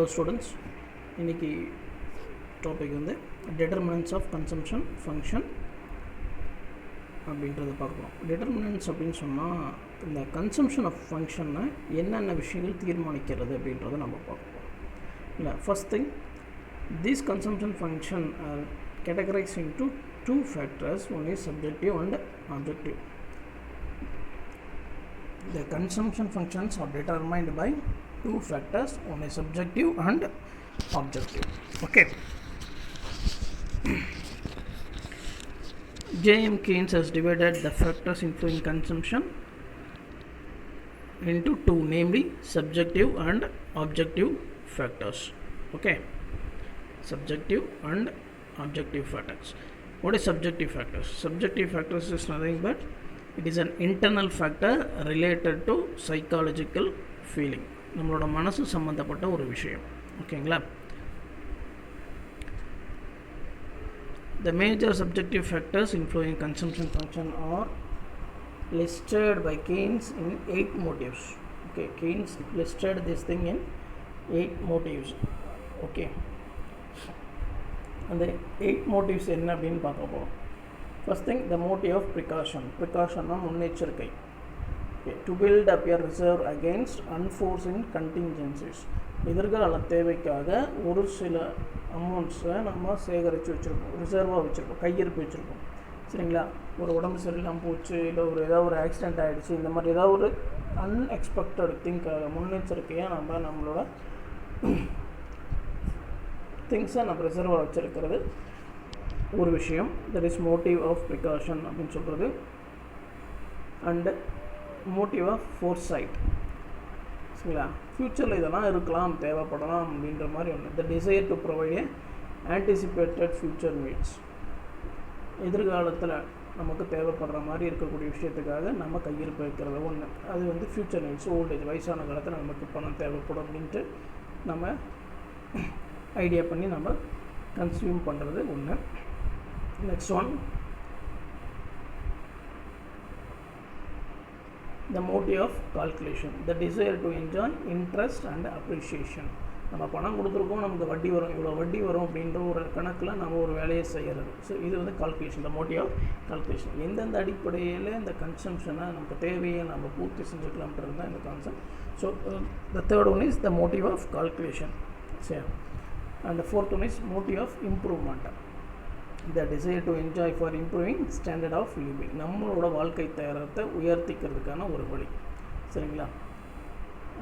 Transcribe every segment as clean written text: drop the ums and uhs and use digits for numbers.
Hello students, இன்னைக்கு topic வந்து determinants of consumption function அப்படின்றத பார்க்கலாம். Determinants அப்படின்னு சொன்னால் இந்த கன்சம்ஷன் ஆஃப் ஃபங்க்ஷனை என்னென்ன விஷயங்கள் தீர்மானிக்கிறது அப்படின்றத நம்ம பார்க்கலாம். இல்லை, first thing, these consumption function are categorized into two factors. One is subjective and objective. The consumption functions are determined by two factors. One is subjective and objective. Okay. J.M. Keynes has divided the factors influencing consumption into two, namely subjective and objective factors. Okay. Subjective and objective factors. What is subjective factors? Subjective factors is nothing but it is an internal factor related to psychological feeling. நம்மளோட மனசு சம்பந்தப்பட்ட ஒரு விஷயம். ஓகேங்களா? The major subjective factors influencing consumption function are listed by Keynes in 8 motives. Okay, Keynes listed this thing in 8 motives. Okay. And the 8 motives என்ன அப்படின்னு பார்க்க போகிறோம். First thing, the motive of precaution. Precaution na முன்னெச்சரிக்கை. Okay, to build up a reserve against unforeseen contingencies. எதிர்கால தேவைக்காக ஒரு சில அமௌண்ட்ஸை நம்ம சேகரித்து வச்சுருப்போம், ரிசர்வாக வச்சுருப்போம், கையிருப்பு வச்சுருப்போம். சரிங்களா? ஒரு உடம்பு சரியில்லாமல் போச்சு, இல்லை ஏதாவது ஒரு ஆக்சிடெண்ட் ஆகிடுச்சு, இந்த மாதிரி ஏதாவது ஒரு அன்எக்ஸ்பெக்டட் திங்காக முன்னெச்சரிக்கையாக நம்மளோட திங்ஸை நம்ம ரிசர்வாக வச்சுருக்கிறது ஒரு விஷயம். That is motive of precaution அப்படின்னு சொல்கிறது. And motive of foresight. சரிங்களா? ஃப்யூச்சரில் இதெல்லாம் இருக்கலாம், தேவைப்படலாம் அப்படின்ற மாதிரி ஒன்று. The desire to provide a anticipated future needs. எதிர்காலத்தில் நமக்கு தேவைப்படுற மாதிரி இருக்கக்கூடிய விஷயத்துக்காக நம்ம கையிருப்பு வைக்கிறது ஒன்று. அது வந்து ஃப்யூச்சர் நீட்ஸ், ஓல்டேஜ், வயசான காலத்தில் நமக்கு பணம் தேவைப்படும் அப்படின்ட்டு நம்ம ஐடியா பண்ணி நம்ம கன்சியூம் பண்ணுறது ஒன்று. Next one, the motive of calculation, the desire to enjoy interest and appreciation. நம்ம பணம் கொடுத்துருக்கோம், நமக்கு வட்டி வரும், இவ்வளோ வட்டி வரும் அப்படின்ற ஒரு கணக்கில் நம்ம ஒரு வேலையை செய்கிறது. ஸோ இது வந்து calculation, the motive of calculation. எந்தெந்த அடிப்படையில் இந்த கன்சம்ஷனை நமக்கு தேவையை நம்ம பூர்த்தி செஞ்சுக்கலாம்ன்றது தான் இந்த concept. So the third one is the motive of calculation. சரி. And the fourth one is motive of improvement, the desire to enjoy for improving standard of living. நம்மளோட வாழ்க்கை தரத்தை உயர்த்திக்கிறதுக்கான ஒரு வழி. சரிங்களா?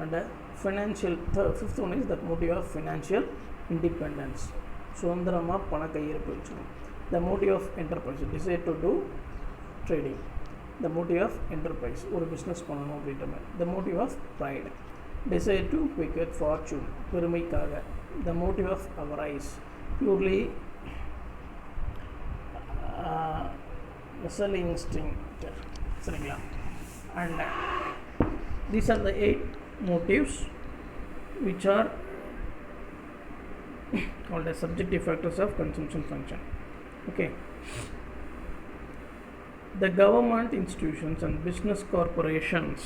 And financial, fifth one is the motive of financial independence. சுதந்திரமாக பண கையிருப்பு வச்சுக்கணும். The motive of enterprise, desire to do trading. The motive of enterprise, ஒரு பிஸ்னஸ் பண்ணணும் அப்படின்ற மாதிரி. The motive of pride, desire to quick fortune, பெருமைக்காக. The motive of avarice, purely muscle instinct. சரிங்களா? and these are the 8 motives which are called as subjective factors of consumption function. Okay. The government institutions and business corporations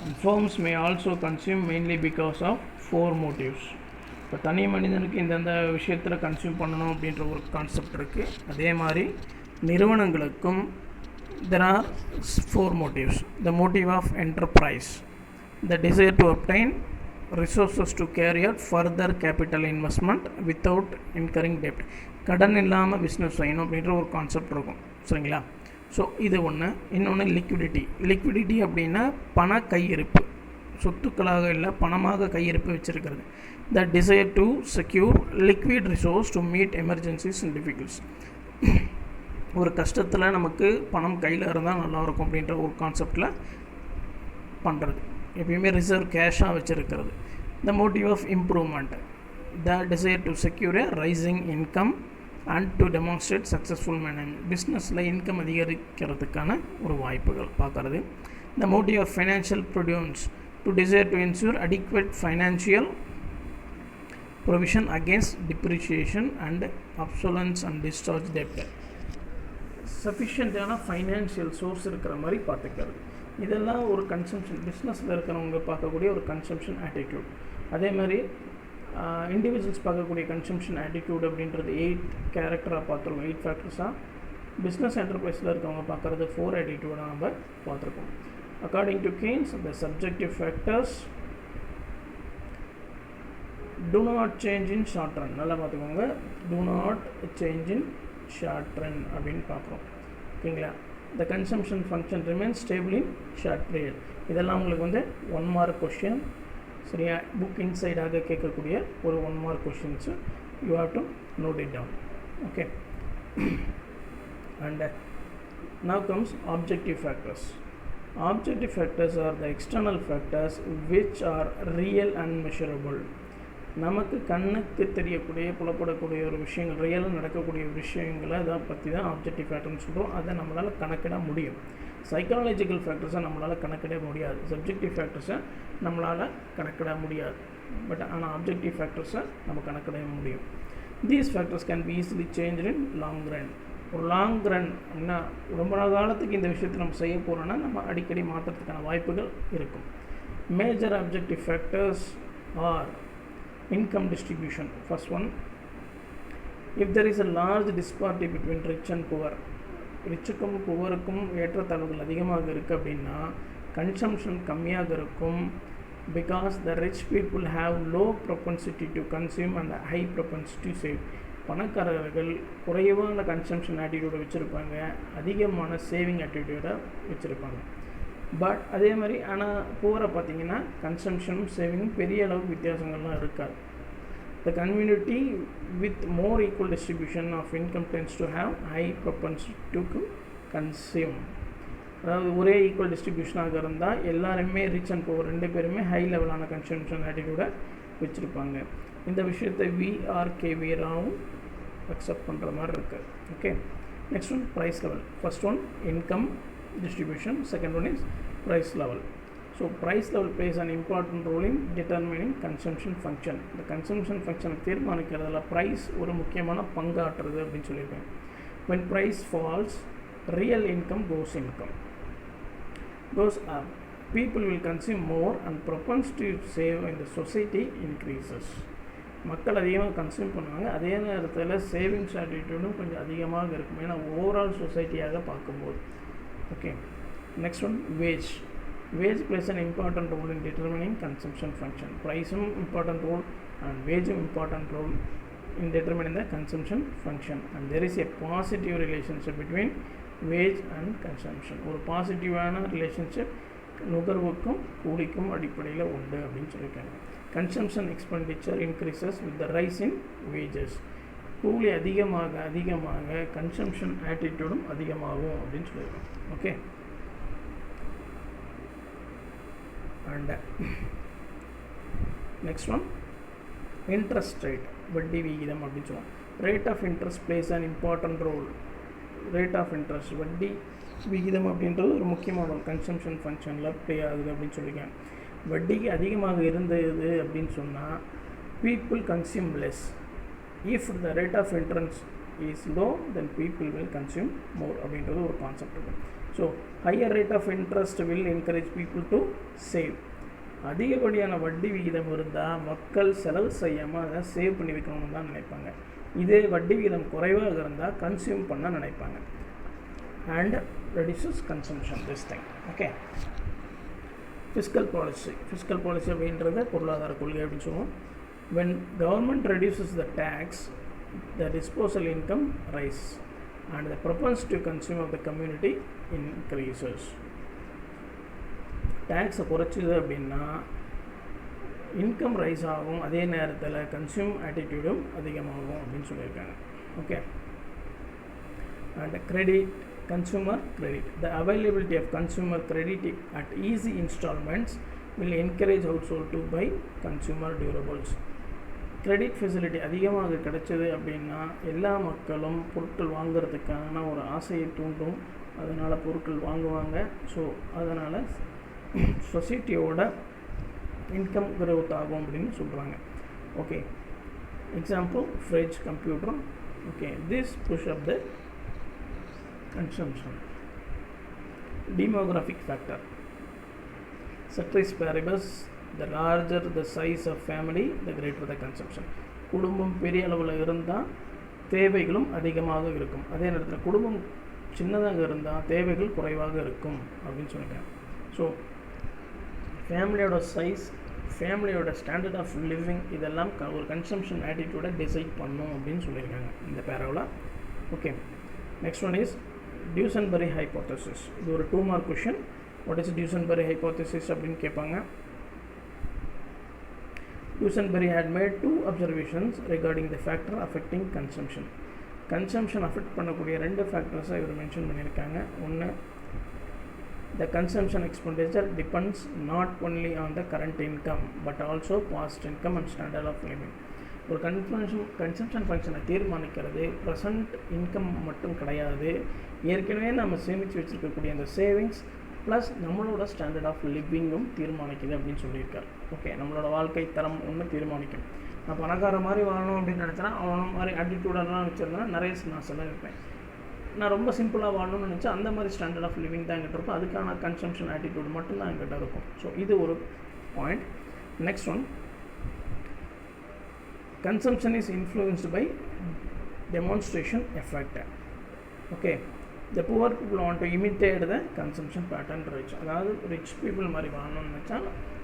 and firms may also consume mainly because of 4 motives. இப்போ தனி மனிதனுக்கு இந்தந்த விஷயத்தில் consume பண்ணணும் அப்படின்ற ஒரு concept இருக்குது. அதே மாதிரி நிறுவனங்களுக்கும் there are 4 motives. The motive of enterprise, the desire to obtain resources to carry out further capital investment without incurring debt. கடன் இல்லாமல் பிஸ்னஸ் செய்யணும் அப்படின்ற ஒரு கான்செப்ட் இருக்கும். சரிங்களா? ஸோ இது ஒன்று. இன்னொன்று லிக்விடிட்டி. லிக்விடிட்டி அப்படின்னா பண கையிருப்பு, சொத்துக்களாக இல்லை பணமாக கையிருப்பு வச்சுருக்கிறது. The desire to secure liquid resource to meet emergencies and difficulties. ஒரு கஷ்டத்தில் நமக்கு பணம் கையில் இருந்தால் நல்லாயிருக்கும் அப்படின்ற ஒரு கான்செப்டில் பண்ணுறது. எப்பயுமே ரிசர்வ் கேஷாக வச்சுருக்கிறது. The motive of improvement, the desire to secure a rising income and to demonstrate successful management. பிஸ்னஸில் இன்கம் அதிகரிக்கிறதுக்கான ஒரு வாய்ப்புகள் பார்க்குறது. The motive of financial prudence, to desire to ensure adequate financial provision against depreciation and obsolescence and discharge debt. சஃபிஷியண்ட்டான financial source இருக்கிற மாதிரி பார்த்துக்கிறது. இதெல்லாம் ஒரு கன்சம்ஷன், பிஸ்னஸில் இருக்கிறவங்க பார்க்கக்கூடிய ஒரு கன்சம்ஷன் ஆட்டிடியூட். அதே மாதிரி இண்டிவிஜுவல்ஸ் பார்க்கக்கூடிய கன்சம்ஷன் ஆட்டிடியூட் அப்படின்றது 8 கேரக்டராக பார்த்துருக்கோம், 8 ஃபேக்டர்ஸாக. பிஸ்னஸ் என்டர்பிரைஸில் இருக்கவங்க பார்க்குறது 4 ஆட்டிடியூடாக நம்ம பார்த்துருக்கோம். According to Keynes, the subjective factors do not change in short run. நல்லா பார்த்துக்கோங்க, do not change in short run அப்படின்னு பார்க்குறோம். ஓகேங்களா? the consumption function remains stable in short period. இதெல்லாம் உங்களுக்கு வந்து 1 mark question. சரியா? புக் இன்சைடாக கேட்கக்கூடிய ஒரு 1 mark questions. You have to note it down. Okay. And now comes objective factors. Objective factors are the external factors which are real and measurable. நமக்கு கண்ணுக்கு தெரியக்கூடிய புலப்படக்கூடிய ஒரு விஷயங்கள், ரியலாக நடக்கக்கூடிய விஷயங்களை அதை பற்றி தான் ஆப்ஜெக்டிவ் ஃபேக்டர்னு சொல்கிறோம். அதை நம்மளால் கணக்கிட முடியும். சைக்காலஜிக்கல் ஃபேக்டர்ஸை நம்மளால் கணக்கிட முடியாது, சப்ஜெக்டிவ் ஃபேக்டர்ஸை நம்மளால் கணக்கிட முடியாது. பட் ஆனால் ஆப்ஜெக்டிவ் ஃபேக்டர்ஸை நம்ம கணக்கிட முடியும். These factors can be easily change in long run. ஒரு லாங் ரன் அப்படின்னா ரொம்ப காலத்துக்கு இந்த விஷயத்தை நம்ம செய்ய போகிறோன்னா நம்ம அடிக்கடி மாற்றத்துக்கான வாய்ப்புகள் இருக்கும். Major objective factors R income distribution. First one, if there is a large disparity between rich and poor, ரிச்சுக்கும் புவருக்கும் ஏற்றத்தாழ்வுகள் அதிகமாக இருக்குது அப்படின்னா கன்சம்ஷன் கம்மியாக இருக்கும். Because the rich people have low propensity to consume and high propensity to save. பணக்காரர்கள் குறைவான consumption ஆட்டிடியூடை வச்சுருப்பாங்க, அதிகமான சேவிங் ஆட்டிடியூடை வச்சுருப்பாங்க. பட் அதே மாதிரி ஆனால் புவரை பார்த்திங்கன்னா கன்சம்ஷனும் சேவிங்கும் பெரிய அளவுக்கு வித்தியாசங்கள்லாம் இருக்காது. The community with more equal distribution of income tends to have high propensity to consume. அதாவது ஒரே ஈக்குவல் டிஸ்ட்ரிபியூஷனாக இருந்தால் எல்லாருமே ரிச் அண்ட் புவர் 2 பேருமே ஹை லெவலான கன்சம்ஷன் ஆட்டிடியூடை வச்சுருப்பாங்க. இந்த விஷயத்தை VRKV ராவும் அக்செப்ட் பண்ணுற மாதிரி இருக்குது. Okay, next one price level. First one income distribution, second one is price level. So price level plays an important role in determining consumption function. The consumption function தீர்மானிக்கிறதுல price ஒரு முக்கியமான பங்காற்றுறது அப்படின்னு சொல்லியிருக்கேன். When price falls, real income goes up. People will consume more and propensity to save in the society increases. மக்கள் அதிகமாக consume பண்ணுவாங்க, அதே நேரத்தில் savings ஆட்டிடியூடும் கொஞ்சம் அதிகமாக இருக்கும், ஏன்னா ஓவரால் சொசைட்டியாக பார்க்கும்போது. Okay, next one, wage. Wage plays an important role in determining consumption function. Price important role and wage important role in determining the consumption function. And there is a positive relationship between wage and consumption. ஒரு பாசிட்டிவான relationship நுகர்வுக்கும் கூலிக்கும் அடிப்படையில் உண்டு அப்படின்னு சொல்லியிருக்காங்க. Consumption expenditure increases with the rise in wages. கூலி அதிகமாக consumption ஆட்டிடியூடும் அதிகமாகும் அப்படின்னு சொல்லியிருக்கோம். Okay, and next one interest rate, வட்டி விகிதம் அப்படின்னு சொல்லுவோம். Rate of interest plays an important role. Rate of interest, வட்டி விகிதம் அப்படின்றது ஒரு முக்கியமான ஒரு கன்சம்ஷன் ஃபங்க்ஷனில் ப்ளே ஆகுது அப்படின்னு சொல்லியிருக்காங்க. வட்டிக்கு அதிகமாக இருந்தது அப்படின்னு சொன்னால் people consume less. If the rate of interest is low, then people will consume more அப்படின்றது ஒரு கான்செப்ட் இருக்குது. So higher rate of interest will encourage people to save. அதிகப்படியான வட்டி விகிதம் இருந்தால் மக்கள் செலவு செய்யாமல் அதை சேவ் பண்ணி வைக்கணும்னு தான் நினைப்பாங்க. இதே வட்டி விகிதம் குறைவாக இருந்தால் கன்சியூம் பண்ண நினைப்பாங்க. And reduces consumption, this thing. Okay, fiscal policy. Fiscal policy அப்படின்றத பொருளாதார கொள்கை அப்படின்னு சொல்லுவோம். When government reduces the tax, the disposable income rises and the propensity to consume of the community increases. டேக்ஸை குறைச்சிது அப்படின்னா இன்கம் ரைஸ் ஆகும், அதே நேரத்தில் கன்சியூம் ஆட்டிடியூடும் அதிகமாகும் அப்படின்னு சொல்லியிருக்காங்க. Okay, and credit, consumer credit. The availability of consumer credit at easy installments will encourage household to buy consumer durables. Credit facility அதிகமாக கிடைச்சது அப்படின்னா எல்லா மக்களும் பொருட்கள் வாங்கிறதுக்கான ஒரு ஆசையை தூண்டும், அதனால் பொருட்கள் வாங்குவாங்க. ஸோ அதனால் சொசைட்டியோட இன்கம் க்ரோத் ஆகும் அப்படின்னு சொல்கிறாங்க. Okay, example fridge, computer. Okay, this push up the consumption. Demographic factor. Ceteris paribus, The larger the size of family, the greater the consumption. குடும்பம் பெரிய அளவில் இருந்தால் தேவைகளும் அதிகமாக இருக்கும். அதே நேரத்தில் குடும்பம் சின்னதாக இருந்தால் தேவைகள் குறைவாக இருக்கும் அப்படின்னு சொல்லியிருக்காங்க. ஸோ ஃபேமிலியோட சைஸ், ஃபேமிலியோட ஸ்டாண்டர்ட் ஆஃப் லிவிங் இதெல்லாம் ஒரு கன்சம்ஷன் ஆட்டிடியூடை டிசைட் பண்ணும் அப்படின்னு சொல்லியிருக்காங்க இந்த பேராவில். Okay, next one is Duesenberry hypothesis. இது ஒரு 2 mark question. What is Duesenberry hypothesis அப்படின்னு கேட்பாங்க. Duesenberry had made 2 observations regarding the factor affecting consumption. Consumption affect பண்ணக்கூடிய 2 ஃபேக்டர்ஸை இவர் மென்ஷன் பண்ணியிருக்காங்க. ஒன்று, the consumption expenditure depends not only on the current income but also past income and standard of living. ஒரு consumption ஃபங்க்ஷனை தீர்மானிக்கிறது present income மட்டும் கிடையாது, ஏற்கனவே நம்ம சேமித்து வச்சுருக்கக்கூடிய அந்த சேவிங்ஸ் ப்ளஸ் நம்மளோட ஸ்டாண்டர்ட் ஆஃப் லிவிங்கும் தீர்மானிக்குது அப்படின்னு சொல்லியிருக்காரு. ஓகே, நம்மளோட வாழ்க்கை தரம் ஒன்று தீர்மானிக்கும். நான் பணக்கார மாதிரி வாழணும் அப்படின்னு நினச்சேன்னா அவன மாதிரி ஆட்டிடியூடெல்லாம் வச்சுருந்தேன்னா நிறைய நான் செலவிப்பேன். நான் ரொம்ப சிம்பிளாக வாழணும்னு நினச்சா அந்த மாதிரி ஸ்டாண்டர்ட் ஆஃப் லிவிங் தான் என்கிட்ட இருக்கும், அதுக்கான கன்சம்ஷன் ஆட்டிடியூட் மட்டும்தான் என்கிட்ட இருக்கும். ஸோ இது ஒரு point. Next one, consumption is influenced by demonstration effect. Okay, the poor people want to imitate the consumption pattern rich. அதாவது ரிச் பீப்புள் மாதிரி வாங்கணும்னு நினச்சா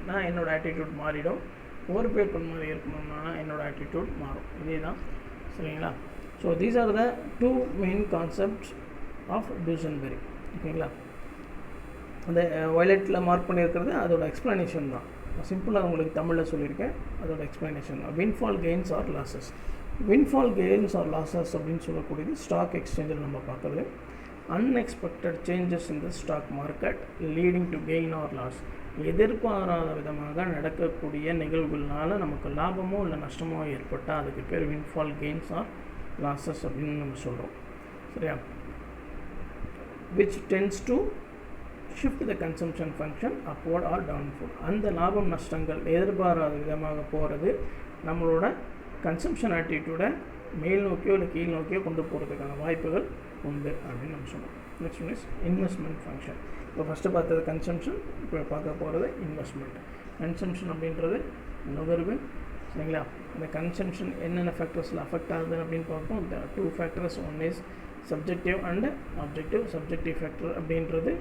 நான் என்னோடய ஆட்டிடியூட் மாறிடும், புவர் பீப்புள் மாதிரி இருக்கணும்னா என்னோடய ஆட்டிடியூட் மாறும். இதே தான், சரிங்களா? So these are the 2 main concepts of Duesenberry. ஓகேங்களா? அந்த வயலட்டில் மார்க் பண்ணியிருக்கிறது அதோட எக்ஸ்ப்ளனேஷன் தான். சிம்பிளாக உங்களுக்கு தமிழில் சொல்லியிருக்கேன், அதோட எக்ஸ்ப்ளனேஷன் தான். Windfall gains or losses. Windfall gains or losses அப்படின்னு சொல்லக்கூடியது ஸ்டாக் எக்ஸ்சேஞ்சில் நம்ம பார்க்குறது. Unexpected changes in the stock market leading to gain or loss. எதிர்பாராத விதமாக நடக்கக்கூடிய நிகழ்வுகள்னால நமக்கு லாபமோ இல்லை நஷ்டமோ ஏற்பட்டால் அதுக்கு பேர் வின்ஃபால் கெயின்ஸ் ஆர் லாஸஸ் அப்படின்னு நம்ம சொல்கிறோம். சரியா? Which tends to shift the consumption function upward or downfall. அந்த லாபம் நஷ்டங்கள் எதிர்பாராத விதமாக போகிறது நம்மளோட கன்சம்ஷன் ஆட்டிடியூடை மேல் நோக்கியோ இல்லை கீழ் நோக்கியோ கொண்டு போகிறதுக்கான வாய்ப்புகள் உண்டு அப்படின்னு நம்ம சொல்லுவோம். Next one is investment function. இப்போ ஃபஸ்ட்டு பார்த்தது கன்சம்ஷன், இப்போ பார்க்க போகிறது இன்வெஸ்ட்மெண்ட். கன்சம்ஷன் அப்படின்றது நுகர்வு, சரிங்களா? இந்த கன்சம்ஷன் என்னென்ன ஃபேக்டர்ஸில் அஃபெக்ட் ஆகுது அப்படின்னு பார்ப்போம். இந்த 2 factors, one is subjective and objective. Subjective factor அப்படின்றது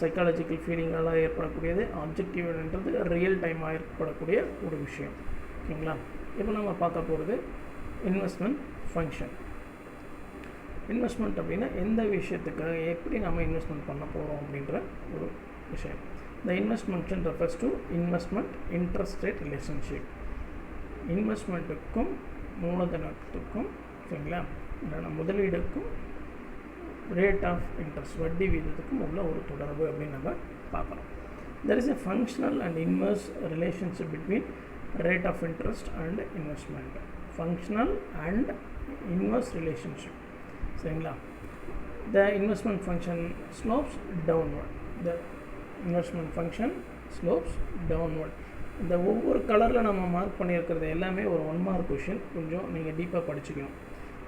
சைக்காலஜிக்கல் ஃபீலிங்கால் ஏற்படக்கூடியது, ஆப்ஜெக்டிவ்ன்றது ரியல் டைமாக ஏற்படக்கூடிய ஒரு விஷயம். ஓகேங்களா? இப்போ நம்ம பார்க்க போகிறது இன்வெஸ்ட்மெண்ட் ஃபங்க்ஷன். இன்வெஸ்ட்மெண்ட் அப்படின்னா எந்த விஷயத்துக்காக எப்படி நம்ம இன்வெஸ்ட்மெண்ட் பண்ண போகிறோம் அப்படின்ற ஒரு விஷயம். இந்த investment function refers to investment interest rate relationship. இன்வெஸ்ட்மெண்ட்டுக்கும் மூலதனத்துக்கும், சரிங்களா, முதலீடுக்கும் ரேட் ஆஃப் இன்ட்ரெஸ்ட் வட்டி வீதத்துக்கும் உள்ள ஒரு தொடர்பு அப்படின்னு நம்ம பார்க்குறோம். There is a functional and inverse relationship between rate of interest and investment. Functional and inverse relationship, சரிங்களா? The investment function slopes downward. The investment function slopes downward. இந்த ஒவ்வொரு கலரில் நம்ம மார்க் பண்ணியிருக்கிறது எல்லாமே ஒரு 1 மார்க் கொஷின். கொஞ்சம் நீங்கள் டீப்பாக படிச்சுக்கணும்.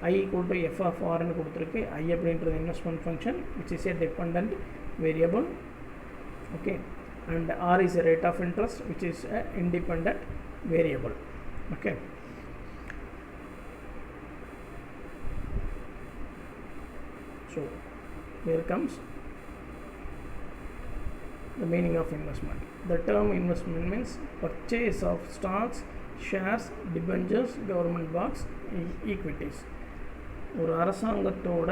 I equal to f of r ன்னு கொடுத்துருக்கு. I அப்படின்றது investment function which is a dependent variable, okay, and r is a rate of interest which is a independent variable, okay. So here comes the meaning of investment. The term investment means purchase of stocks, shares, debentures, government bonds, equities. ஒரு அரசாங்கத்தோட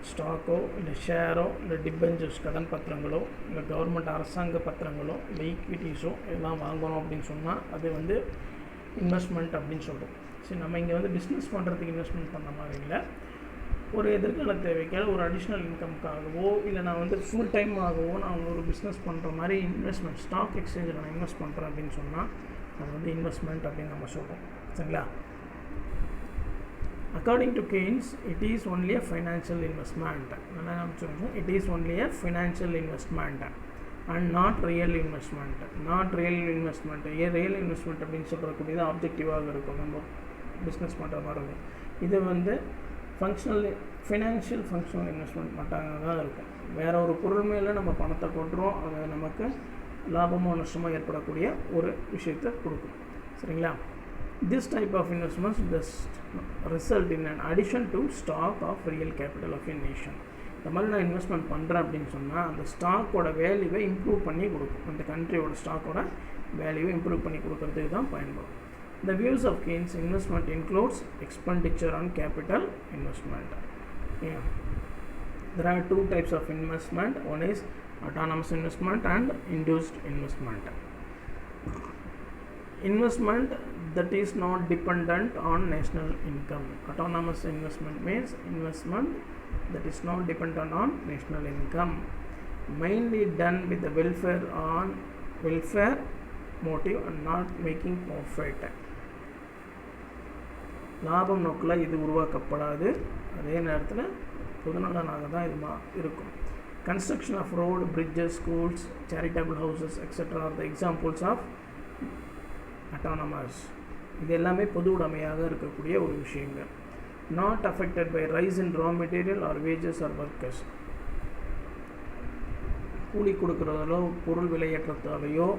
ஸ்டாக்கோ இல்லை ஷேரோ இல்லை debentures கடன் பத்திரங்களோ இல்லை government அரசாங்க பத்திரங்களோ இல்லை ஈக்விட்டிஸோ எல்லாம் வாங்கணும் அப்படின்னு சொன்னால் அது வந்து இன்வெஸ்ட்மெண்ட் அப்படின்னு சொல்கிறோம். சரி, நம்ம இங்கே வந்து பிஸ்னஸ் பண்ணுறதுக்கு இன்வெஸ்ட்மெண்ட் பண்ண மாதிரி இல்லை, ஒரு எதிர்கால தேவைக்காக ஒரு அடிஷ்னல் இன்கம்க்காகவோ இல்லை நான் வந்து ஃபுல் டைம் ஆகவோ நான் ஒரு பிஸ்னஸ் பண்ணுற மாதிரி இன்வெஸ்ட்மெண்ட் ஸ்டாக் எக்ஸ்சேஞ்சில் நான் இன்வெஸ்ட் பண்ணுறேன் அப்படின்னு சொன்னால் அது வந்து இன்வெஸ்ட்மெண்ட் அப்படின்னு நம்ம சொல்கிறோம். சரிங்களா? According to Keynes, it is only a financial investment. It is only a financial investment and not real investment. Not real investment. Real investment அப்படின்னு சொல்கிறக்கூடியது ஆப்ஜெக்டிவாக இருக்கும், நம்ம பிஸ்னஸ் பண்ணுற மாதிரி இருக்கும். இது வந்து ஃபினான்ஷியல் ஃபங்க்ஷனல் இன்வெஸ்ட்மெண்ட் மட்டும் தான் இருக்கும். வேறு ஒரு பொருள் மேலே நம்ம பணத்தை கொட்டுறோம், அது நமக்கு லாபமோ நஷ்டமோ ஏற்படக்கூடிய ஒரு விஷயத்தை கொடுக்கும். சரிங்களா? This type of investments does result in an addition to stock of real capital of a nation. இந்த மாதிரி நான் இன்வெஸ்ட்மெண்ட் பண்ணுறேன் அப்படின்னு சொன்னால் அந்த ஸ்டாக்கோட வேல்யூவை இம்ப்ரூவ் பண்ணி கொடுக்கும். அந்த கண்ட்ரியோட ஸ்டாக்கோட வேல்யூவை இம்ப்ரூவ் பண்ணி கொடுக்கறதுக்கு தான் பயன்படும். The views of Keynes investment includes expenditure on capital investment. Yeah. There are two types of investment. One is autonomous investment and induced investment. Investment that is not dependent on national income. Autonomous investment means investment that is not dependent on national income, mainly done with the welfare motive and not making profit. லாபம் நோக்கில் இது உருவாக்கப்படாது, அதே நேரத்தில் பொதுநலனாக தான் இது இருக்கும். Construction of road, bridges, schools, charitable houses, etc. are the examples of autonomous. இது எல்லாமே பொது உடைமையாக இருக்கக்கூடிய ஒரு விஷயங்கள். Not affected by rise in raw material or wages or workers. கூலி கொடுக்குறதாலோ பொருள் விலையேற்றத்தாலேயோ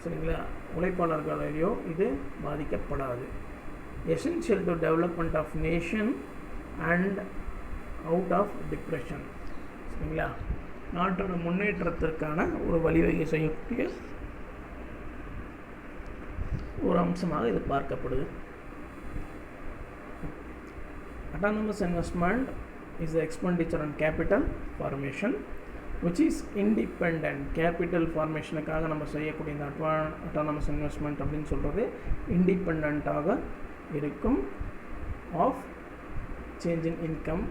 சரிங்களா உழைப்பாளர்களாலேயோ இது பாதிக்கப்படாது. Essential to development of nation and out of depression. சரிங்களா நாட்டோட முன்னேற்றத்திற்கான ஒரு வழிவகை செய்யக்கூடிய ஒரு அம்சமாக இது பார்க்கப்படுது. Autonomous investment is the expenditure on capital formation which is independent. capital formationக்காக நம்ம செய்யக்கூடிய இந்த autonomous investment அப்படின்னு சொல்கிறது இண்டிபெண்ட்டாக இருக்கும் of change in income,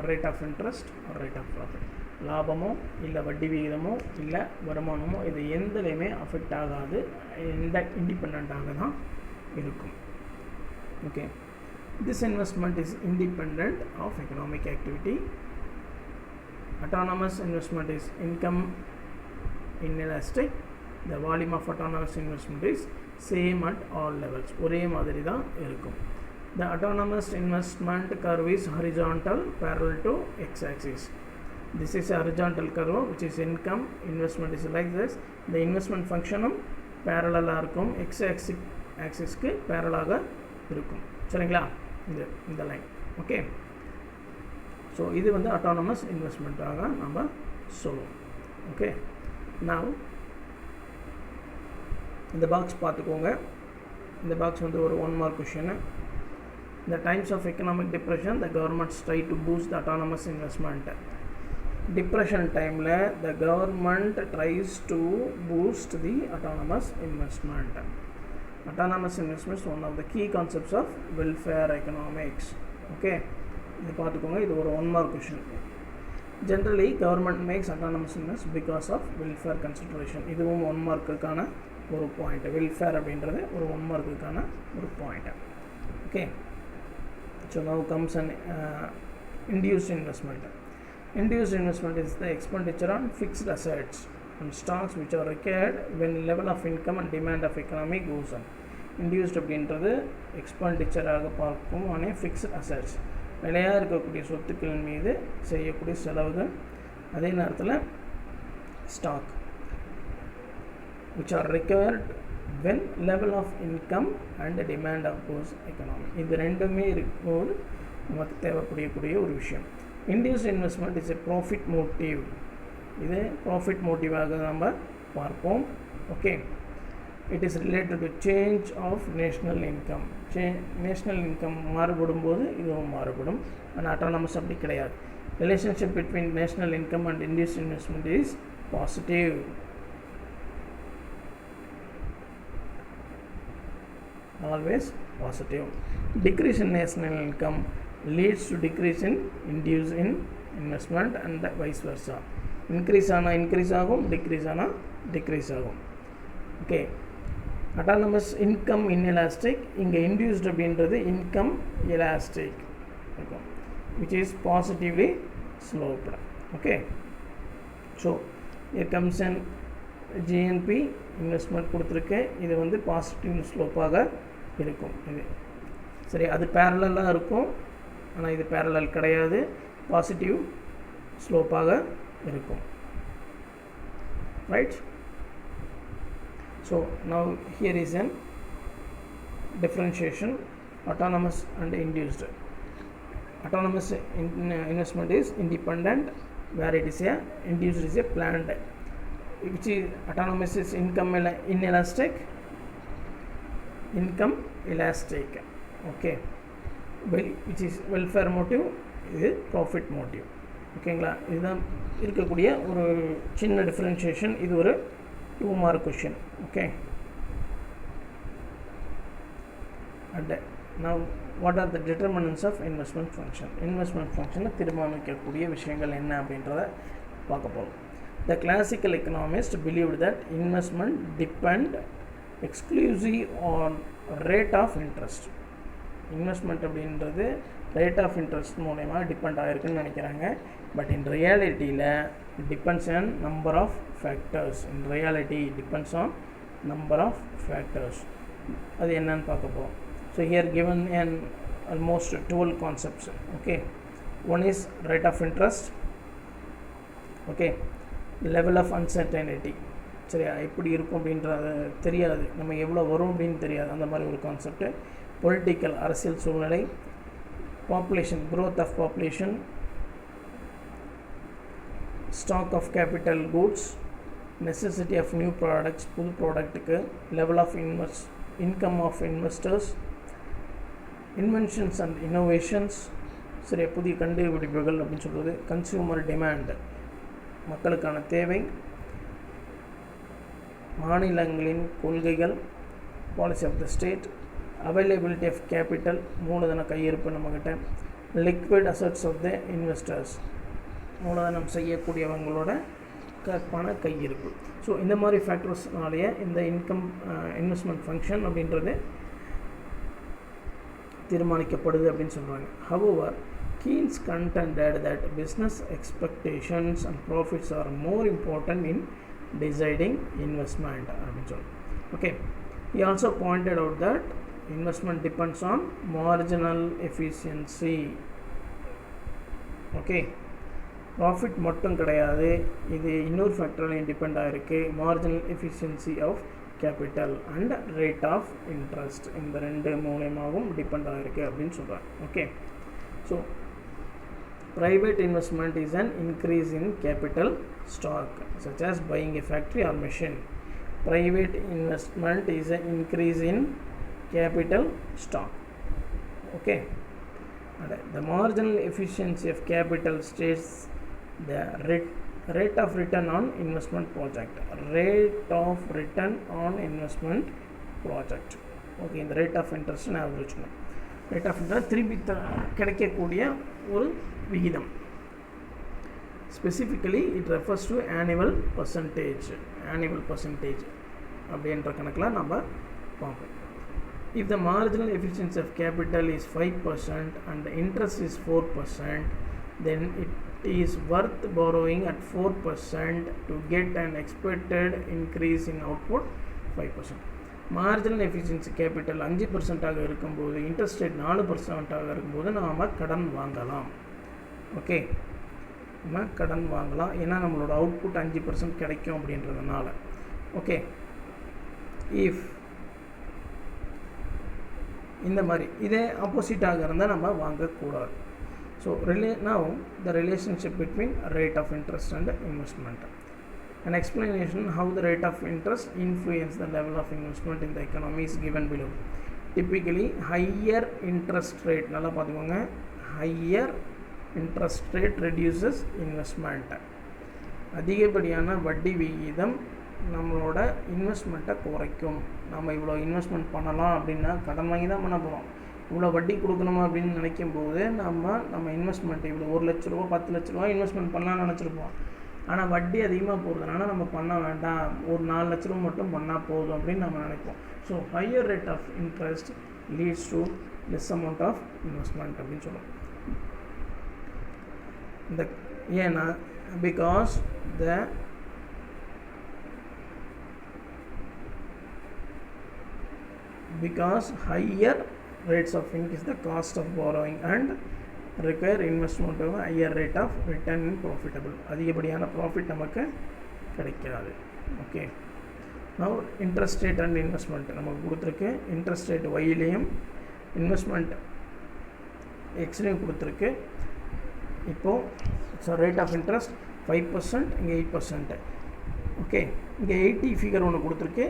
rate of interest or rate of profit. லாபமோ இல்லை வட்டி விகிதமோ இல்லை வருமானமோ இது எந்தலையுமே அஃபெக்ட் ஆகாது, இண்டிபெண்ட்டாக தான் இருக்கும். Okay, this investment is independent of economic activity. Autonomous investment is income inelastic. The volume of autonomous investment is same at all levels. ஒரே மாதிரி தான் இருக்கும். The autonomous investment curve is horizontal parallel to x-axis. This is a horizontal curve which is income. Investment is like this. The investment functionum parallel இருக்கும், x-axisக்கு parallel இருக்கும். சரிங்களா? இந்த line. Okay, so இது வந்து அட்டானமஸ் இன்வெஸ்ட்மெண்ட்டாக நம்ம சொல்லுவோம். ஓகே, நான் இந்த பாக்ஸ் பார்த்துக்கோங்க. இந்த பாக்ஸ் வந்து ஒரு 1 மார்க் கொஷின். இந்த times of economic depression the governments try to boost the autonomous investment. Depression டைமில் the government tries to boost the autonomous investment. Autonomous investments one of the key concepts of welfare economics. Okay, இது பார்த்துக்கோங்க. இது ஒரு 1 mark question. Generally government makes autonomous invest because of welfare consideration. இதுவும் 1 மார்க்குக்கான ஒரு point. Welfare அப்படின்றது ஒரு 1 மார்க்குக்கான ஒரு point. Okay, so now comes an induced investment. Induced investment is the expenditure on fixed assets and stocks which are required when level of income and demand of economy goes on. Induced அப்படின்றது எக்ஸ்பெண்டிச்சராக பார்க்கும் ஆனே fixed assets, நிலையாக இருக்கக்கூடிய சொத்துக்கள் மீது செய்யக்கூடிய செலவுகள். அதே நேரத்தில் stock which are required when level of income and demand of goes economy. இது ரெண்டுமே இருக்கும்போது நமக்கு தேவைப்படக்கூடிய ஒரு விஷயம். Induced investment is a profit motive. இது ப்ராஃபிட் மோட்டிவாக நம்ம பார்ப்போம். Okay, it is related to change of national income. National income மாறுபடும் போது இதுவும் மாறுபடும். ஆனால் அட்டானமஸ் அப்படி கிடையாது. Relationship between national income and induced investment is positive. Always positive. Decrease in national income leads to decrease in induced in investment and vice versa. Increase ஆனால் increase ஆகும், decrease ஆனால் decrease ஆகும். Okay, autonomous income inelastic. இங்கே induced அப்படின்றது income elastic இருக்கும், which is positively sloped. Okay, so here comes an GNP investment கொடுத்துருக்கு. இது வந்து பாசிட்டிவ் ஸ்லோப்பாக இருக்கும். இது சரி, அது பேரலாக இருக்கும், ஆனால் இது பேரலல் கிடையாது, பாசிட்டிவ் ஸ்லோப்பாக இருக்கும். Right, So now here is an differentiation, autonomous and induced. Autonomous investment is independent, where it is a induced is a planned. Which is autonomous is income inelastic, okay, which is welfare motive, இது profit motive. ஓகேங்களா, இதுதான் இருக்கக்கூடிய ஒரு சின்ன differentiation. இது ஒரு 2 mark question. Okay, and now what are the determinants of investment function. Investment ஃபங்க்ஷனை தீர்மானிக்கக்கூடிய விஷயங்கள் என்ன அப்படின்றத பார்க்க போகிறோம். The classical economists believed that investment depend exclusively on rate of interest. Investment அப்படின்றது ரேட் ஆஃப் இன்ட்ரெஸ்ட் மூலயமா டிபெண்ட் ஆகிருக்குன்னு நினைக்கிறாங்க. பட் இன் ரியாலிட்டியில் depends on number of factors. In reality depends on number of factors. அது என்னன்னு பார்க்க போகிறோம். So here given and almost 12 concepts. Okay, one is rate of interest. Okay, level of uncertainty. சரியா, எப்படி இருக்கும் அப்படின்றது தெரியாது, நம்ம எவ்வளோ வரும் அப்படின்னு தெரியாது, அந்த மாதிரி ஒரு கான்செப்ட்டு. பொலிட்டிக்கல், அரசியல் சூழ்நிலை. Population, growth of population. Stock of capital goods. Necessity of new products, புது ப்ராடக்ட்டுக்கு. Level of income of investors. Inventions and innovations. சரியா, புதிய கண்டுபிடிப்புகள் அப்படின்னு சொல்கிறது. கன்சியூமர் டிமாண்ட், மக்களுக்கான தேவை. மாநிலங்களின் கொள்கைகள், policy of the state. Availability of capital, மூலதன கையிருப்பு நம்மக்கிட்ட. Liquid assets of the investors, மூலதனம் செய்யக்கூடியவங்களோட பண கையிருப்பு. ஸோ இந்த மாதிரி ஃபேக்டர்ஸ்னாலேயே இந்த இன்வெஸ்ட்மெண்ட் ஃபங்க்ஷன் அப்படின்றது தீர்மானிக்கப்படுது அப்படின்னு சொல்கிறாங்க. However, Keynes contended that business expectations and profits are more important in deciding investment. Okay, he also pointed out that investment depends on marginal efficiency. Okay, profit மட்டும் கிடையாது, இது இன்னொரு ஃபேக்டர்லையும் டிபெண்ட் ஆகிருக்கு. Marginal efficiency of capital and rate of interest, இந்த ரெண்டு மூலயமாகவும் depend ஆகிருக்கு அப்படின்னு சொல்கிறாங்க. Okay, so private investment is an increase in capital stock, such as buying a factory or machine. Private investment is an increase in capital stock. Okay, and the marginal efficiency of capital states the rate of return on investment project. Rate of return on investment project. Okay, இந்த rate of interest நான் வச்சுக்கணும். Rate of interest திருப்பி கிடைக்கக்கூடிய ஒரு விகிதம். Specifically it refers to annual percentage அப்படின்ற கணக்கில் நம்ம பார்ப்போம். If the marginal efficiency of capital is 5% and interest is 4%, then it is worth borrowing at 4% to get an expected increase in output 5%. Marginal efficiency capital 5% இருக்கும்போது, interest rate 4% இருக்கும்போது நாம் கடன் வாங்கலாம். Okay, நம்ம கடன் வாங்கலாம், ஏன்னா நம்மளோட அவுட்புட் 5% கிடைக்கும் அப்படின்றதுனால. ஓகே, இஃப் இந்த மாதிரி இதே ஆப்போசிட்டாக இருந்தால் நம்ம வாங்கக்கூடாது. So now the relationship between rate of interest and investment. An explanation how the rate of interest influence the level of investment in the economy is given below. Typically higher interest rate, நல்லா பார்த்துக்கோங்க, higher interest rate reduces investment. அதிகப்படியான வட்டி விகிதம் நம்மளோட இன்வெஸ்ட்மெண்ட்டை குறைக்கும். நம்ம இவ்வளோ investment பண்ணலாம் அப்படின்னா கடன் வாங்கி தான் பண்ண போகிறோம். இவ்வளோ வட்டி கொடுக்கணுமா அப்படின்னு நினைக்கும் போது நம்ம இன்வெஸ்ட்மெண்ட் இவ்வளோ 1 லட்ச ரூபா 10 லட்ச ரூபா இன்வெஸ்ட்மெண்ட் பண்ணலாம்னு நினச்சிருப்போம். ஆனால் வட்டி அதிகமாக போகிறதுனால நம்ம பண்ண வேண்டாம், ஒரு 4 லட்ச ரூபா மட்டும் பண்ணால் போதும் அப்படின்னு நம்ம நினைப்போம். So higher rate of interest leads to less amount of investment அப்படின்னு சொல்லுவோம். இந்த ஏன்னா because higher rates of increase the cost of borrowing and require investment of higher rate of return in profitable. அதிகப்படியான ப்ராஃபிட் நமக்கு கிடைக்காது. Okay, now interest rate and investment நமக்கு கொடுத்துருக்கு. Interest rate ஒய்லேயும் investment எக்ஸ்லேயும் கொடுத்துருக்கு. இப்போது ரேட் ஆஃப் இன்ட்ரெஸ்ட் 5%, இங்கே 8%. Okay, இங்கே 80 figure ஒன்று கொடுத்துருக்கு.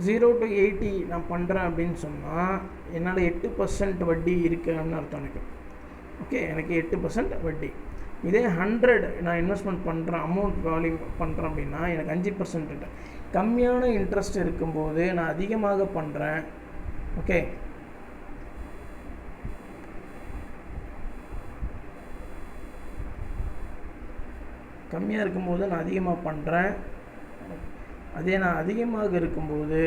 0 to 80 நான் பண்ணுறேன் அப்படின்னு சொன்னால் என்னால் 8% வட்டி இருக்குன்னு அர்த்தம் எனக்கு. ஓகே, எனக்கு 8% வட்டி. இதே 100 நான் இன்வெஸ்ட்மெண்ட் பண்ணுறேன், அமௌண்ட் வேல்யூ பண்ணுறேன் அப்படின்னா எனக்கு 5%. கம்மியான இன்ட்ரெஸ்ட் இருக்கும்போது நான் அதிகமாக பண்ணுறேன். ஓகே, கம்மியாக இருக்கும்போது நான் அதிகமாக பண்ணுறேன். அதே நான் அதிகமாக இருக்கும்போது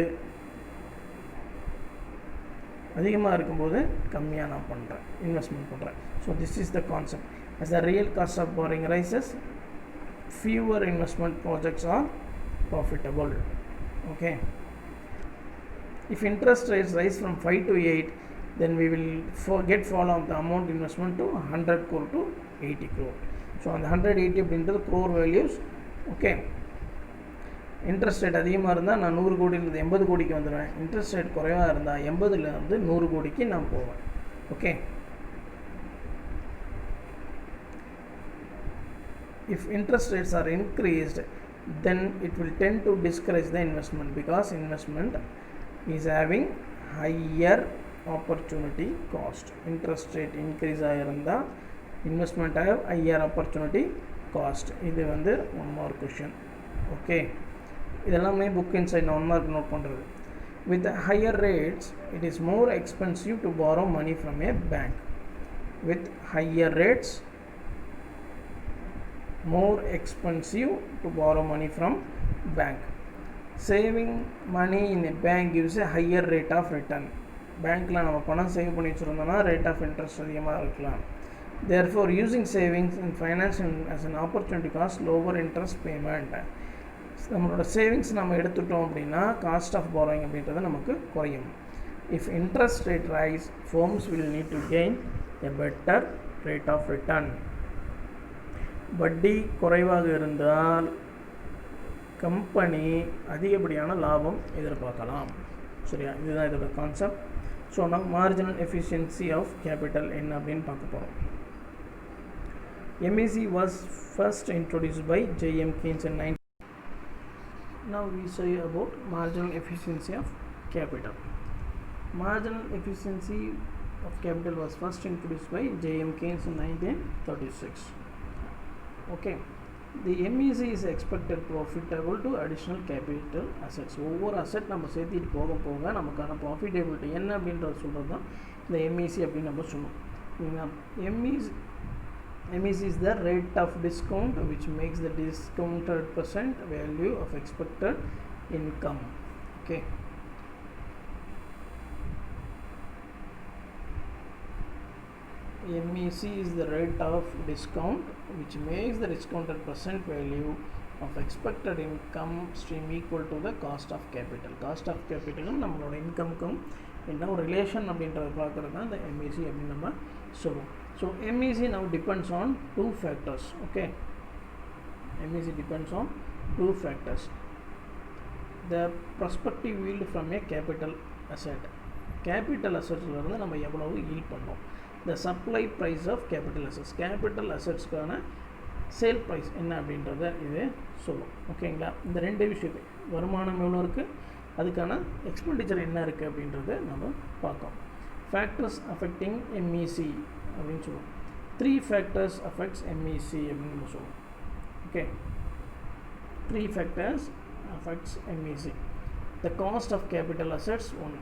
கம்மியாக நான் பண்ணுறேன், இன்வெஸ்ட்மெண்ட் பண்ணுறேன். So this is the concept. As the real cost of borrowing rises, fewer investment projects are profitable. Okay. If interest rates rise from 5 to 8, then we will get fall of the amount investment to 100 crore to 80 crore. So on the 180 அப்படின்றது crore values. Okay. Interest rate அதிகமாக இருந்தால் நான் 100 கோடியிலிருந்து 80 கோடிக்கு வந்துடுவேன். Interest rate குறைவாக இருந்தால் 80லேருந்து 100 கோடிக்கு நான் போவேன். Okay, if interest rates are increased, then it will tend to discourage the investment because investment is having higher opportunity cost. Interest rate increase ஆயிருந்தா investment have higher opportunity cost. இது வந்து 1 mark question. Okay, இதெல்லாமே book inside 1 mark note பண்ணுறது. With higher rates, it is more expensive to borrow money from a bank. With higher rates, more expensive to borrow money from bank. Saving money in a bank gives a higher rate of return. பேங்க்கில் நம்ம பணம் save பண்ணி வச்சுருந்தோம்னா rate of interest அதிகமாக இருக்கலாம். Therefore, using savings in finance as an opportunity cost lower interest payment. நம்மளோட savings நம்ம எடுத்துட்டோம் அப்படின்னா காஸ்ட் ஆஃப் borrowing அப்படின்றது நமக்கு குறையும். If interest rate rise, firms will need to gain a better rate of return. வட்டி குறைவாக இருந்தால் கம்பெனி அதிகப்படியான லாபம் எதிர்பார்க்கலாம். சரியா, இதுதான் இதோட கான்செப்ட். ஸோ நம்ம மார்ஜினல் எஃபிஷியன்சி ஆஃப் கேபிட்டல் என்ன அப்படின்னு பார்க்க போகிறோம். MEC was first introduced by J.M. Keynes in 19. Now we say about marginal efficiency of capital. Marginal efficiency of capital was first introduced by J.M. Keynes in 1936. Okay, the MEC is expected profitable to additional capital assets. ஒவ்வொரு asset நம்ம சேர்த்திட்டு போக போக நமக்கான profitability என்ன அப்படின்றது சொல்கிறது தான் இந்த MEC அப்படின்னு நம்ம சொன்னோம். MEC is the rate of discount which makes the discounted percent value of expected income. Okay. MEC is the rate of discount which makes the discounted percent value of expected income stream equal to the cost of capital. Cost of capital நம்மளோட இன்கம்க்கும் என்ன ஒரு relation அப்படின்றத பார்க்குறது தான் இந்த MEC அப்படின்னு நம்ம சொல்லுவோம். So MEC now depends on 2 factors. Okay, MEC depends on 2 factors. The prospective yield from a capital asset. Capital assets இருந்து நம்ம எவ்வளவு yield பண்ணோம். The supply price of capital assets. Capital assetsக்கான சேல் ப்ரைஸ் என்ன அப்படின்றத இது சொல்லும். ஓகேங்களா, இந்த ரெண்டு விஷயத்தை வருமானம் எவ்வளோ இருக்குது, அதுக்கான எக்ஸ்பெண்டிச்சர் என்ன இருக்குது அப்படின்றத நம்ம பார்க்கோம். ஃபேக்டர்ஸ் அஃபெக்டிங் MEC அப்படின்னு சொல்லுவோம். 3 factors affects MEC அப்படின்னு நம்ம சொல்லுவோம். Okay, 3 factors affects MEC. The cost of capital assets 1.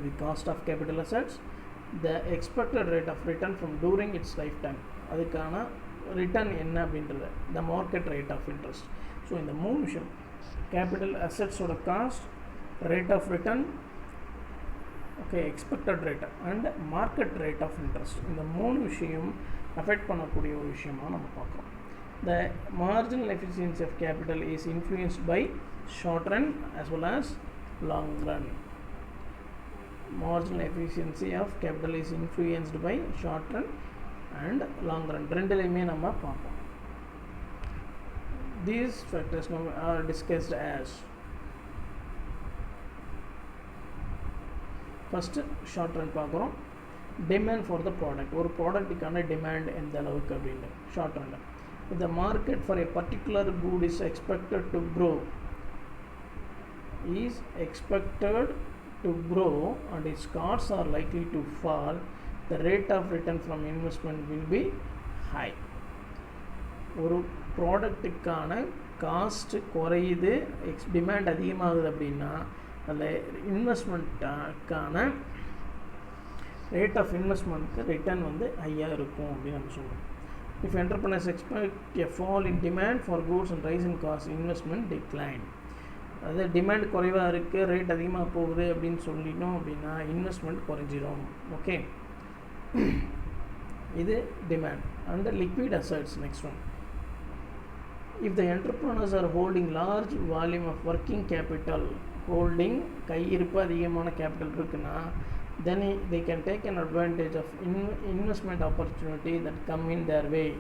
The cost of capital assets, the expected rate of return from during its lifetime. அதுக்கான ரிட்டர்ன் என்ன அப்படின்றது, the market rate of interest. ஸோ இந்த 3 விஷயம், capital அசெட்ஸோட cost, rate of return, okay, expected rate and market rate of interest, இந்த 3 விஷயம் affect பண்ணக்கூடிய ஒரு விஷயமாக நம்ம பார்க்குறோம். The marginal efficiency of capital is influenced by short run as well as long run. Marginal efficiency of capital is influenced by short run and long run. ரெண்டுலையுமே நம்ம பார்ப்போம். These factors now are discussed as first short run பார்க்குறோம். demand for the product, ஒரு ப்ராடக்ட்டுக்கான demand எந்த அளவுக்கு அப்படின்னு short run. If the market for a particular good is expected to grow and its costs are likely to fall, the rate of return from investment will be high. ஒரு ப்ராடக்ட்டுக்கான cost குறையுது, demand அதிகமாகுது அப்படின்னா அதில் இன்வெஸ்ட்மெண்ட்டுக்கான rate of இன்வெஸ்ட்மெண்ட்க்கு return வந்து ஹையாக இருக்கும் அப்படின்னு நம்ம சொல்கிறோம். If enterprise expect a fall in demand for goods and rise in cost, investment decline. அதாவது டிமாண்ட் குறைவாக இருக்குது, ரேட் அதிகமாக போகுது அப்படின்னு சொல்லிட்டோம் அப்படின்னா இன்வெஸ்ட்மெண்ட் குறைஞ்சிரும். ஓகே, இது demand. And liquid assets next one. If the entrepreneurs are holding large volume of working capital, holding கையிருப்பு அதிகமான கேபிட்டல் இருக்குன்னா, then they can take an advantage of investment opportunity that come in their way.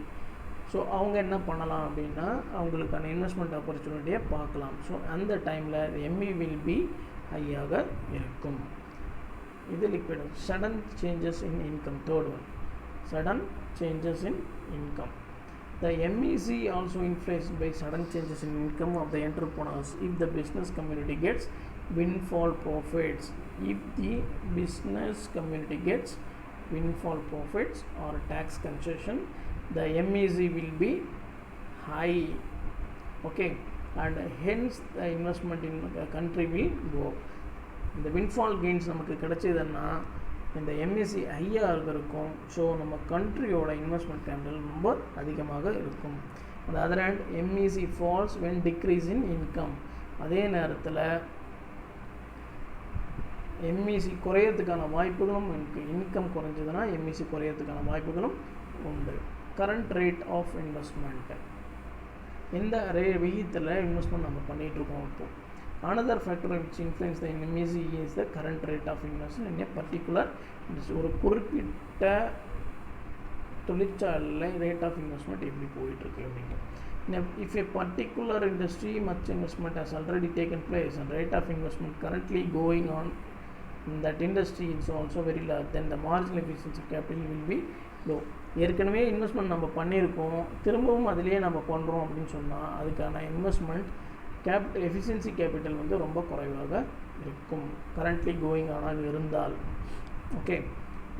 So அவங்க என்ன பண்ணலாம் அப்படின்னா அவங்களுக்கான investment ஆப்பர்ச்சுனிட்டியை பார்க்கலாம். ஸோ அந்த டைமில் எம்இ வில் பி ஹையாக இருக்கும். இது liquid. Sudden changes in income, third one, sudden changes in income. The MEC also influenced by sudden changes in income of the entrepreneurs if the business community gets windfall profits. If the business community gets windfall profits or tax concession, the MEC will be high. Okay, and hence the investment in the country will go. The windfall gains நமக்கு கிடைச்சதுன்னா இந்த MEC ஹையாக இருக்கும். So நம்ம கண்ட்ரியோட investment capital ரொம்ப அதிகமாக இருக்கும். அந்த other hand MEC falls when decrease in income. அதே நேரத்தில் எம்இசி குறையறதுக்கான வாய்ப்புகளும் இருக்குது. இன்கம் குறைஞ்சதுன்னா எம்இசி குறையறதுக்கான வாய்ப்புகளும் உண்டு. கரண்ட் ரேட் ஆஃப் இன்வெஸ்ட்மெண்ட், எந்த விகிதத்தில் இன்வெஸ்ட்மெண்ட் நம்ம பண்ணிகிட்ருக்கோம் இப்போது. Another factor which influence the MEC is the current rate of investment in a particular industry. ஒரு குறிப்பிட்ட தொழிற்சாலையில் ரேட் ஆஃப் இன்வெஸ்ட்மெண்ட் எப்படி போயிட்டுருக்கு அப்படின்ட்டு. If a particular industry much investment has already taken place and rate of investment currently going on in that industry is also very large, then the marginal efficiency of capital will be low. ஏற்கனவே investment நம்ம பண்ணியிருக்கோம், திரும்பவும் அதிலேயே நம்ம பண்ணுறோம் அப்படின்னு சொன்னால் அதுக்கான இன்வெஸ்ட்மெண்ட் கேபிட்டல் எஃபிஷியன்சி கேபிட்டல் வந்து ரொம்ப குறைவாக இருக்கும். கரண்ட்லி கோயிங் ஆனால் இருந்தால். Okay,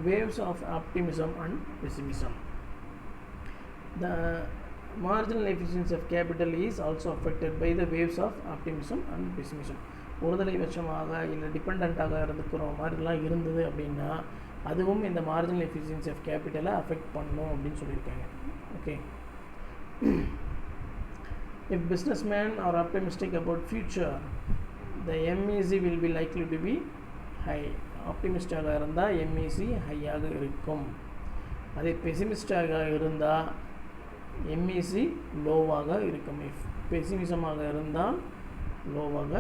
waves of optimism and pessimism. The marginal efficiency of capital is also affected by the waves of optimism and pessimism. ஒருதலை பட்சமாக இல்லை டிபெண்ட்டாக இருந்துக்கிற மாதிரிலாம் இருந்தது அப்படின்னா அதுவும் இந்த மார்ஜினல் எஃபிஷியன்சி ஆஃப் கேபிட்டலை அஃபெக்ட் பண்ணும் அப்படின்னு சொல்லியிருக்காங்க. Okay, if businessmen are optimistic about future, the MEC will be likely to be high. ஆப்டிமிஸ்டாக இருந்தால் MEC ஹையாக இருக்கும். அதே பெசிமிஸ்டாக இருந்தால் MEC லோவாக இருக்கும். இஃப் பெசிமிசமாக இருந்தால் லோவாக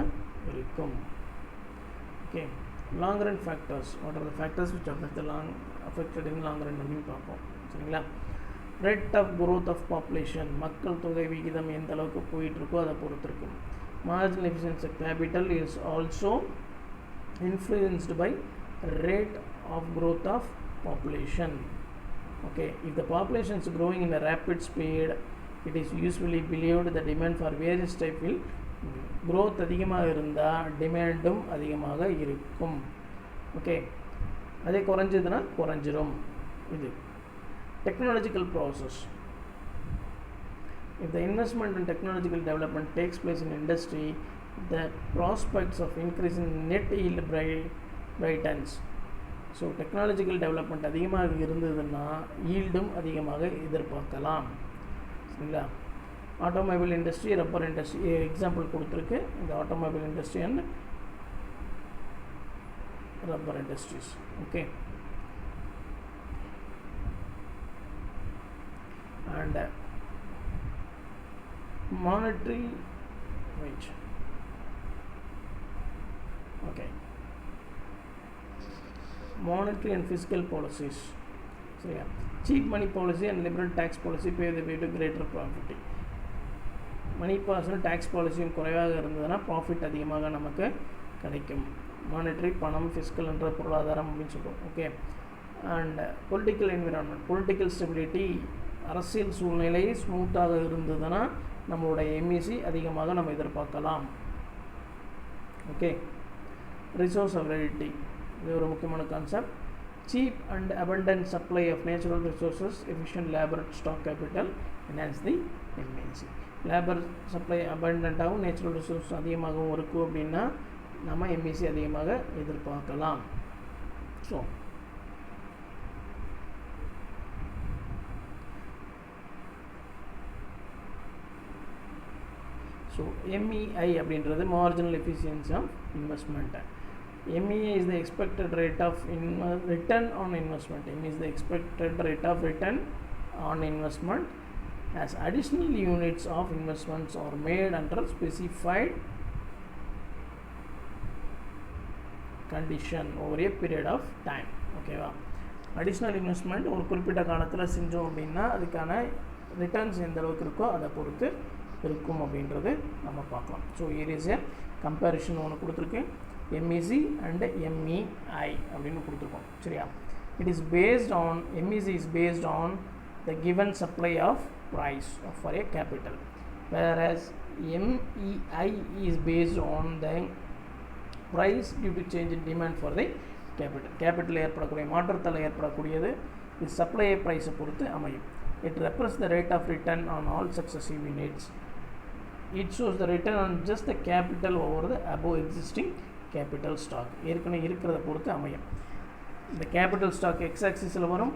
இருக்கும். Okay, long run factors. What are the factors which affected in long run அப்படின்னு பார்ப்போம். சரிங்களா? Rate of growth of population, மக்கள் தொகை விகிதம் எந்த அளவுக்கு போயிட்டுருக்கோ அதை பொறுத்து இருக்கும். Marginal efficiency of capital is also influenced by rate of growth of population. Okay, if the population is growing in a rapid speed, it is usually believed the demand for various type will growth அதிகமாக இருந்தால் டிமாண்டும் அதிகமாக இருக்கும். Okay, அதே குறைஞ்சதுன்னா குறைஞ்சிரும். இது technological process. If the investment in technological development takes place in industry, the prospects of increasing net yield brightens. So technological development அதிகமாக இருந்ததுன்னா ஈல்டும் அதிகமாக எதிர்பார்க்கலாம். சரிங்களா? Automobile industry, rubber industry example கொடுத்துருக்கு. இந்த automobile industry and rubber industries. Okay, and monetary wage. Okay, monetary and fiscal policies. So yeah, cheap money policy and liberal tax policy pave the way to greater profit. Money பாஸும் tax பாலிசியும் குறைவாக இருந்ததுன்னா profit அதிகமாக நமக்கு கிடைக்கும். Monetary பணம், fiscal என்ற பொருளாதாரம் அப்படின்னு சொல்லுவோம். Okay. And political environment, political stability, அரசியல் சூழ்நிலை ஸ்மூத்தாக இருந்ததுன்னா நம்மளோட எம்இசி அதிகமாக நம்ம எதிர்பார்க்கலாம். ஓகே. ரிசோர்ஸ் அவைலபிலிட்டி, இது ஒரு முக்கியமான concept. Cheap and abundant supply of natural resources, efficient labor, stock capital enhance the MEC. Labour supply அபண்டண்ட்டாகவும் நேச்சுரல் ரிசோர்ஸ் அதிகமாகவும் இருக்கும் அப்படின்னா நம்ம எம்இசி அதிகமாக எதிர்பார்க்கலாம். ஸோ MEI அப்படின்றது marginal efficiency of investment. MEI is the expected rate of return on investment. MEI is the expected rate of return on investment as additional units of investments are made under specified condition over a period of time. ஓகேவா? Additional investment ஒரு குறிப்பிட்ட காலத்தில் செஞ்சோம் அப்படின்னா அதுக்கான returns எந்த அளவுக்கு இருக்கோ அதை பொறுத்து இருக்கும் அப்படின்றது நம்ம பார்க்கலாம். So here is a comparison ஒன்று கொடுத்துருக்கு. MEC அண்ட் MEI அப்படின்னு கொடுத்துருக்கோம். சரியா? It is based on, MEC is based on the given supply of price for a capital, whereas MEI is based on the price due to change in demand for the capital. capital ஏற்படக்கூடிய மாற்றத்தால் ஏற்படக்கூடியது இது supply ப்ரைஸை பொறுத்து அமையும். It represents the rate of return on all successive units. It shows the return on just the capital over the above existing capital stock. ஏற்கனவே இருக்கிறத பொறுத்து அமையும். இந்த கேபிட்டல் ஸ்டாக் எக்ஸ் ஆக்சிஸில் வரும்,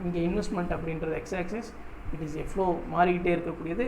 இங்கே இன்வெஸ்ட்மெண்ட் அப்படின்றது X axis. It is a flow, மாறிக்கிட்டே இருக்கக்கூடியது.